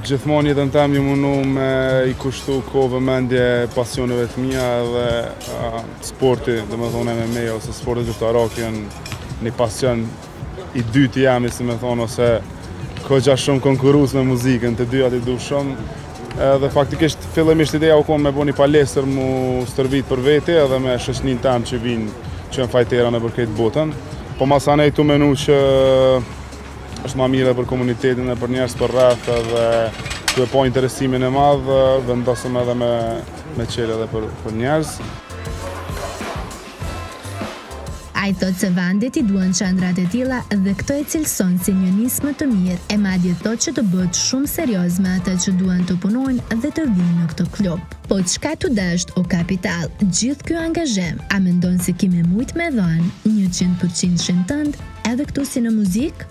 Gjithmonë jetën tem ju mundu me I kushtu kohë vëmendje pasioneve të mia dhe sporti, domethënë MMA ose sporti luftarak janë një pasion I dytë jam, si më thonë, ose kogja shumë konkurrues me muzikën, të dyja I du shumë. Dhe faktikisht fillimisht ideja u kon me bëni palestër mu stërvit për vete edhe me shoqnin tam që vinë që janë fajtera në për këtë botën. Po masanej tu menu që është ma mire për komunitetin e për njerës për rreth edhe të po interesimin e madhë dhe ndosëm edhe me qelë edhe për njerës. A I thot se vendet I duan qendrat e tilla dhe këto e cilëson si një nismë të mirë, e madje thot që të bëhet shumë serioz me ata që duan të punojnë dhe të vinë në këtë klub. Po çka tu dasht o kapital, gjithë ky angazhim, a mendon se kime mujt me dhënë 100% tënd edhe këtu si në muzikë?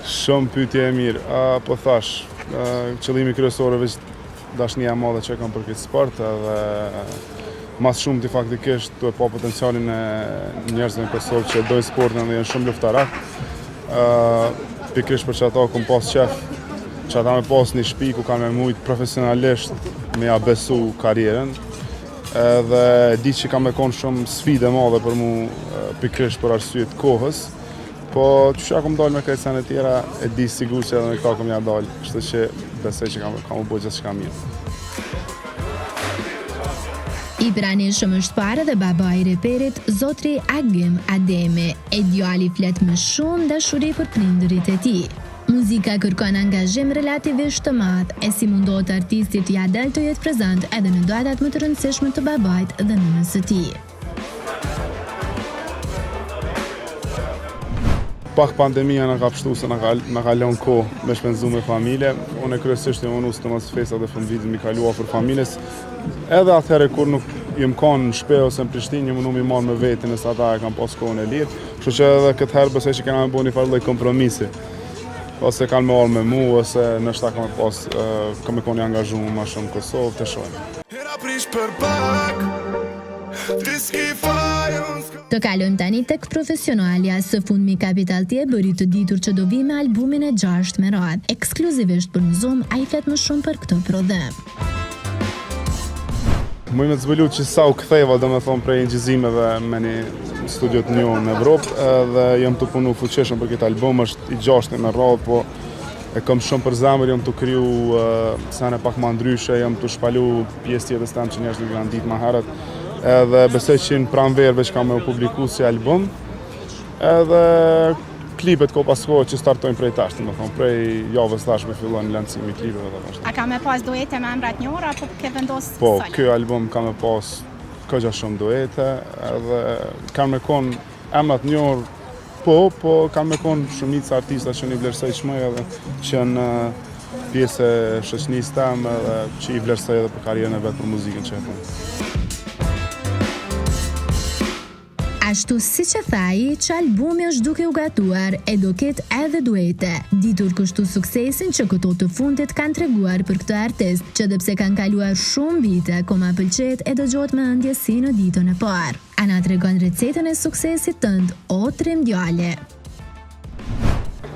Shumë pyetje e mirë, po thash, qëllimi kryesor veç dashnia e madhe që kam për këtë sport edhe mas shumë të faktikisht të pa potencialin e njerëzve në Kosovë që dojnë sportin dhe janë shumë luftarak. Pikrish për që ata kom pas qef, që ata me pas një shtëpi ku kanë me mujt profesionalisht me ja besu karierën. Dhe di që kam me konë shumë sfide madhe për mu pikrish për arsye të kohës. Po që kom dalë me këtë sene tjera, e di sigur që edhe me këta kom ja dalë. Kështu që besoj që kam u bo gjithë që kam mirë. I pranishëm është pare dhe baba I reperit, zotri Agim Ademi, e djali flet me shumë dashuri për prindërit e tij. Muzika kërkon angazhim relativisht të madh, e si mundohet artistit ja del të jetë prezant edhe në datat më të rëndësishme të babait dhe nënës së tij. Pak pandemia na ka pështu se na ka lënë kohë me shpenzu me familje. Unë kryesisht jam unus të mos festa dhe fundvitit mi kalua për familjes. Edhe atëherë kur nuk jem kanë në shtëpi ose në Prishtinë, jam mi marr me veten nëse ata e kanë pas kohën e lirë. Kështu që edhe këtë herë besoj që kena me bëni një farë kompromisi. Ose kanë me orë me mu, ose nështë ta kam me koni angazhuar ma shumë në Kosovë të shohim. Të kalojmë tani tek profesionalja, së fundmi Kapital T bëri të ditur që do vi me albumin e 6 me radhë. Ekskluzivisht për në Zoom, a I flet më shumë për këtë prodhim. Muj me të zbëllu që sa u ktheva dhe me thonë prej ngjizimeve me një studio të njohur në Evropë dhe jam të punu fuqishëm për këtë album, është I 6 me radhë, po e kam shumë për zemër, jam të kriju sene pak ma ndryshe, jam të shpalu pjesë tjetës tem që njerëzit kanë ditë ma herët. Edhe besoj që në pranverëve që kam me u publiku si album, edhe klipet ko pas kohë që startojnë prej tashtë, më thonë, prej javës tash me fillon lancimi klipeve dhe tashtë. A ka me pas duete me emrat njohur, apo ke vendosë Po, kjo album ka me pas këgja shumë duete, edhe ka me konë emrat njohur, po ka me konë shumica artista që një vlerësoj qmëj edhe që në pjesë e shoqënisë tem edhe që I vlerësoj edhe për karierën e vetë për muzikën që e thonë. Ashtu si që thaj që albumi është duke u gatuar e do ketë edhe duete. Ditur kështu suksesin që këto të fundit kanë treguar për këtë artist, që dhe pse kanë kaluar shumë vite, koma pëlqet e dëgjohet me ëndje si në ditën e parë. A na tregon recetën e suksesit tënd, o trim djale?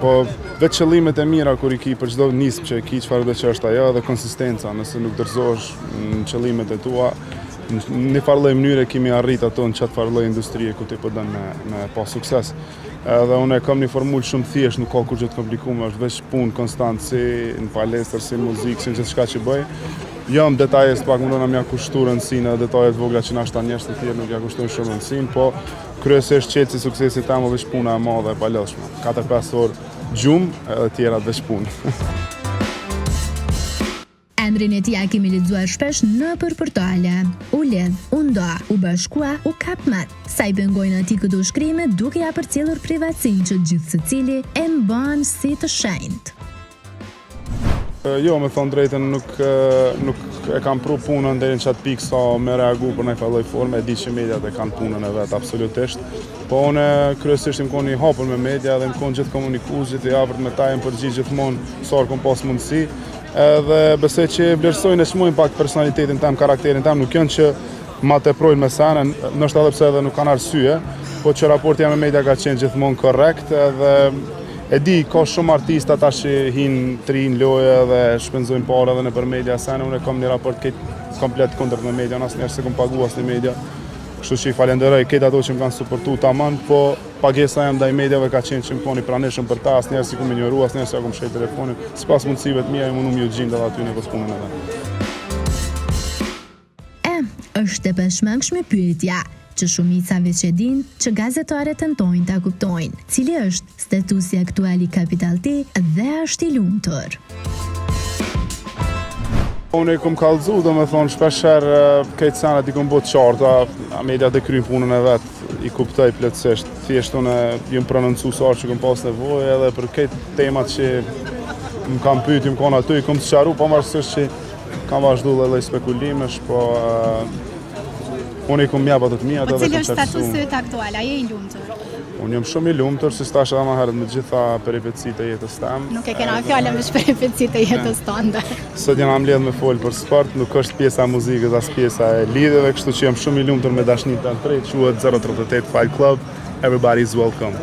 Po, vetë qëllimet e mira kur I ki për çdo nismë që ki çfarë do që është ajo dhe konsistenca, nëse nuk dorëzohesh në qëllimet e tua, në një farë lloj mënyre kemi arrit ato në çat farë lloj industrie ku ti po don me pas sukses. Edhe unë kam një formulë shumë thjesht, nuk ka kurrë të komplikuar, është vetëm punë konstante si në palestër, si në muzikë, si në gjithçka që bëj. Jam detaje pak mundona më kushtuar rëndësinë, detajet vogla që na shtan njerëz të tjerë nuk ja kushtojnë shumë rëndësinë, po kryesisht qetësi suksesit tam është puna e madhe e palodhshme. 4-5 orë gjumë edhe tjera veç punë. Emrin e tij kemi lexuar shpesh në portale. U lidh, u ndo, u bashkua, u kap mat. Sa I pengojnë atij këto shkrime duke ja përcjellur privatësinë që gjithë secili e mban si të shenjtë. Jo, me thonë drejtën, nuk e kam pru punën deri në qatë pikë sa me reagu për një falloj forme, e di që mediat e kanë punën e vetë, absolutisht. Po une kryesisht më konë I hapur me media dhe më konë gjithë komunikus, gjithë I afërt me ta, më përgjigj gjithmonë sa kom pas mundësi. Edhe besoj që vlerësojnë e çmojnë pak personalitetin tem, karakterin tem, nuk janë që ma teprojnë me senën, nështë edhe pse edhe nuk kanë arsye, po që raporti me media ka qenë gjithmonë korrekt edhe E di, ka shumë artista ta që hinë trin loje dhe shpenzojnë parë edhe nëpër media sene, unë kam një raport komplet kundërt me media, asnjëherë se kam pagu as në media. Kështu që i falenderoj këtë ato që më kanë suportu tamam, po pagesa jam ndaj mediave ka qenë që më koni pranishëm për ta, asnjëherë si kum injoru, asnjëherë se kom shej telefonin. Sipas mundësive të mia, unë më gjinda aty në punën edhe. Është e peshmangshme pyetja që shumicave që din që gazetarët tentojnë ta kuptojnë, cili është statusi aktual i Capital T dhe është i lumtur. Unë e kom kallëzu, do me thonë, shpesher këtë sanat i kom bot qarta, mediat e kryjnë punën e vetë, i kuptoj plotësisht. Thjesht unë jam prononcu sa që kom pas nevojë edhe për këtë temat që më kam pyetje, më kanë aty, i kom sqaru, pavarësisht që kam vazhdu dhe spekulimesh, po unë i kom mjapa të mia Po edhe cili është statusi yt aktual? A je i lumtur? Unë jam shumë i lumtur, si stash edhe më herët me gjitha peripecitë e jetës tem. Nuk e kena fjalën me peripecitë e jetës tënde. Sot jena mbledh me fol për sport, nuk është pjesa e muzikës as pjesa e lidhjeve, kështu që jam shumë i lumtur me dashninë tan drejt, quhet 038 Fight Club. Everybody is welcome.